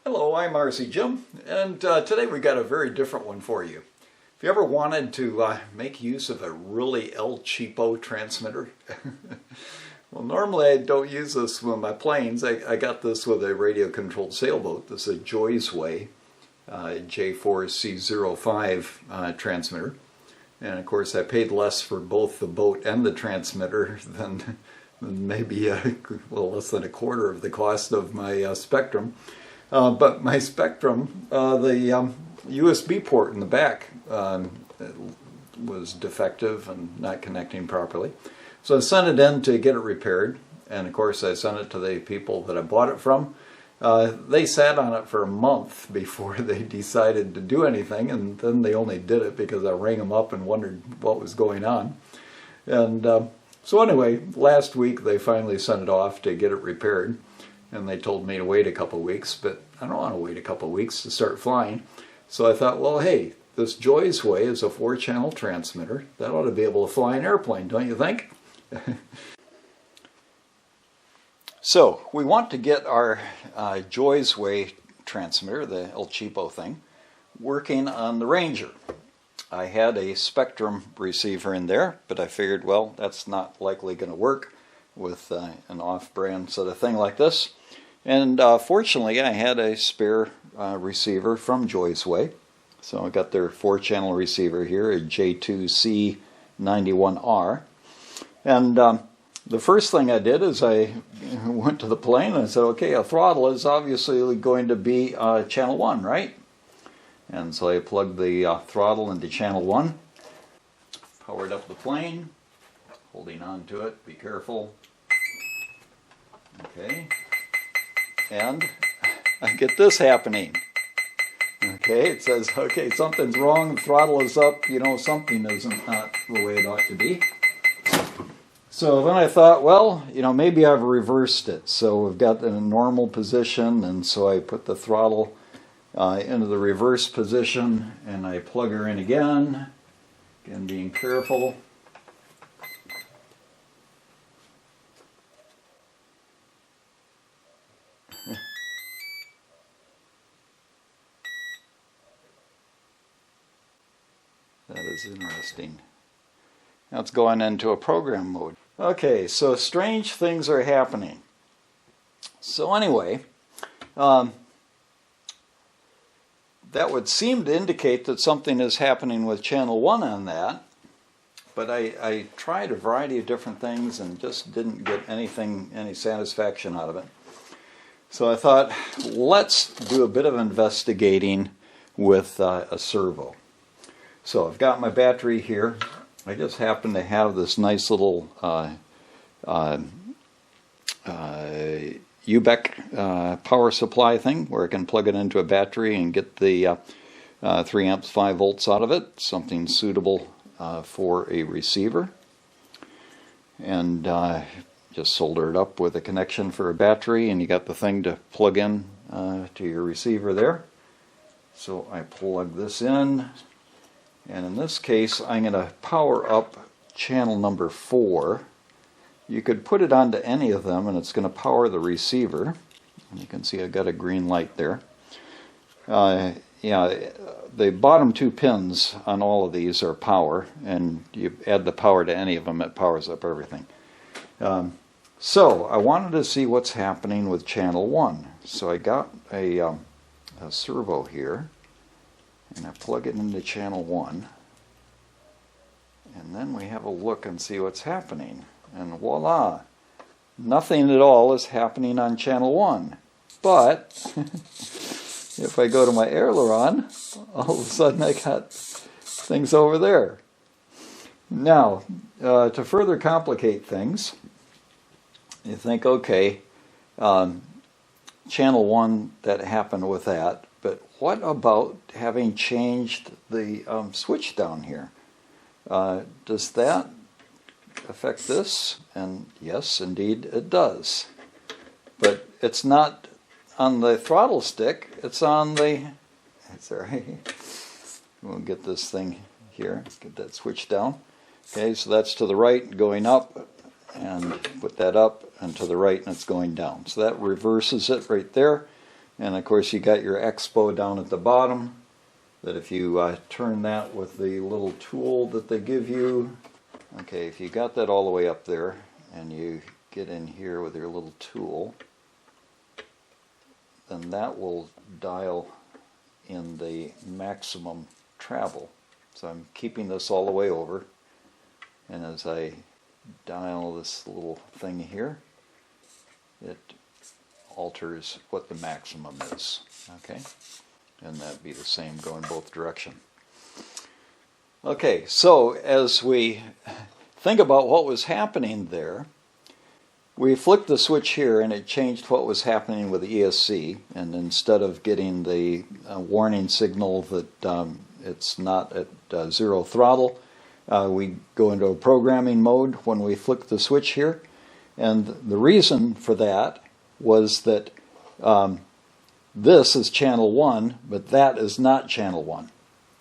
Hello, I'm RC Jim, and today we got a very different one for you. If you ever wanted to make use of a really El Cheapo transmitter, well, normally I don't use this with my planes. I got this with a radio-controlled sailboat. This is a Joysway J4C05 transmitter, and of course I paid less for both the boat and the transmitter than maybe well, less than a quarter of the cost of my Spektrum. But my Spektrum, the USB port in the back was defective and not connecting properly. So I sent it in to get it repaired, and of course I sent it to the people that I bought it from. They sat on it for a month before they decided to do anything, and then they only did it because I rang them up and wondered what was going on. And so anyway, last week they finally sent it off to get it repaired. And they told me to wait a couple weeks, but I don't want to wait a couple weeks to start flying. So I thought, well, hey, this Joysway is a 4-channel transmitter. That ought to be able to fly an airplane, don't you think? So we want to get our Joysway transmitter, the El Cheapo thing, working on the Ranger. I had a Spektrum receiver in there, but I figured, well, that's not likely going to work with an off-brand sort of thing like this. And fortunately I had a spare receiver from Joysway. So I got their 4-channel receiver here, a J2C91R. And the first thing I did is I went to the plane and I said, okay, a throttle is obviously going to be channel 1, right? And so I plugged the throttle into channel 1, powered up the plane, holding on to it, be careful. Okay, and I get this happening. Okay, it says, okay, something's wrong, the throttle is up, you know, something isn't not the way it ought to be. So then I thought, well, you know, maybe I've reversed it. So we've got it in a normal position, and so I put the throttle into the reverse position, and I plug her in again being careful. That is interesting. Now it's going into a program mode. Okay, so strange things are happening. So anyway, that would seem to indicate that something is happening with channel 1 on that, but I tried a variety of different things and just didn't get any satisfaction out of it. So I thought, let's do a bit of investigating with a servo. So I've got my battery here. I just happen to have this nice little UBEC power supply thing where I can plug it into a battery and get the 3 amps 5 volts out of it, something suitable for a receiver. And just solder it up with a connection for a battery, and you got the thing to plug in to your receiver there. So I plug this in, and in this case I'm going to power up channel number 4. You could put it onto any of them and it's going to power the receiver. And you can see I got a green light there. Yeah, the bottom 2 pins on all of these are power, and you add the power to any of them, it powers up everything. So I wanted to see what's happening with channel 1. So I got a servo here, and I plug it into channel 1, and then we have a look and see what's happening. And voila, nothing at all is happening on channel 1. But if I go to my aileron, all of a sudden I got things over there. Now, to further complicate things, you think, okay, channel 1, that happened with that, but what about having changed the switch down here? Does that affect this? And yes, indeed it does. But it's not on the throttle stick, it's on the, sorry, we'll get this thing here, get that switch down. Okay, so that's to the right going up, and put that up, and to the right and it's going down. So that reverses it right there. And of course you got your expo down at the bottom, that if you turn that with the little tool that they give you, okay, if you got that all the way up there and you get in here with your little tool, then that will dial in the maximum travel. So I'm keeping this all the way over, and as I dial this little thing here, it alters what the maximum is. Okay, and that'd be the same going both direction. Okay, so as we think about what was happening there, we flicked the switch here and it changed what was happening with the ESC, and instead of getting the warning signal that it's not at zero throttle, we go into a programming mode when we flick the switch here. And the reason for that was that this is channel 1, but that is not channel 1.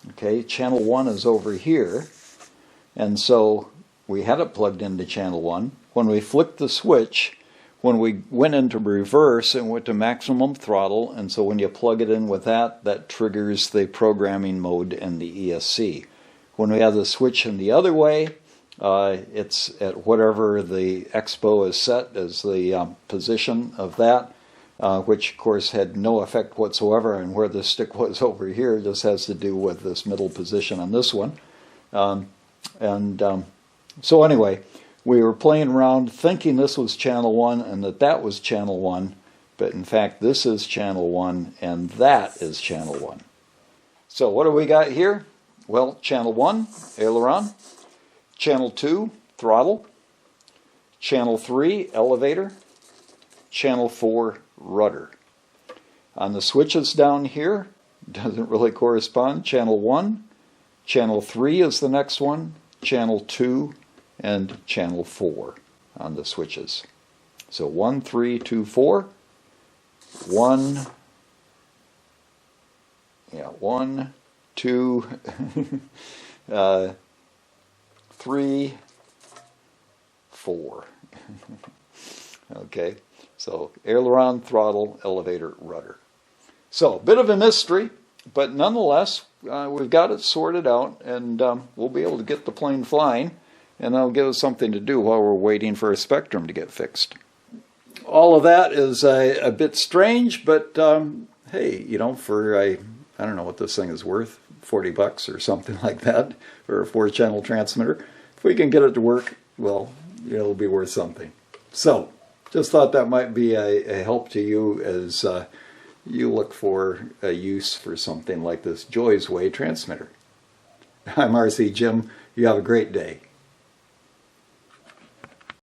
Okay, channel 1 is over here, and so we had it plugged into channel 1. When we flicked the switch, when we went into reverse, it went to maximum throttle, and so when you plug it in with that, that triggers the programming mode and the ESC. When we have the switch in the other way, it's at whatever the expo is set as the position of that, which of course had no effect whatsoever, and where the stick was over here just has to do with this middle position on this one. So anyway, we were playing around thinking this was channel 1 and that was channel 1, but in fact this is channel 1 and that is channel 1. So what do we got here? Well, channel 1, aileron. Channel 2, throttle. Channel 3, elevator. Channel 4, rudder. On the switches down here, doesn't really correspond. Channel 1, channel 3 is the next one, channel 2, and channel 4 on the switches. So 1, 3, 2, 4. 1, 2, 3, 4. Okay, so aileron, throttle, elevator, rudder. So a bit of a mystery, but nonetheless, we've got it sorted out, and we'll be able to get the plane flying, and that'll give us something to do while we're waiting for a Spektrum to get fixed. All of that is a bit strange, but hey, you know, for I don't know what this thing is worth, $40 or something like that for a 4-channel transmitter. If we can get it to work, well, it'll be worth something. So, just thought that might be a help to you as you look for a use for something like this Joysway transmitter. I'm RC Jim. You have a great day.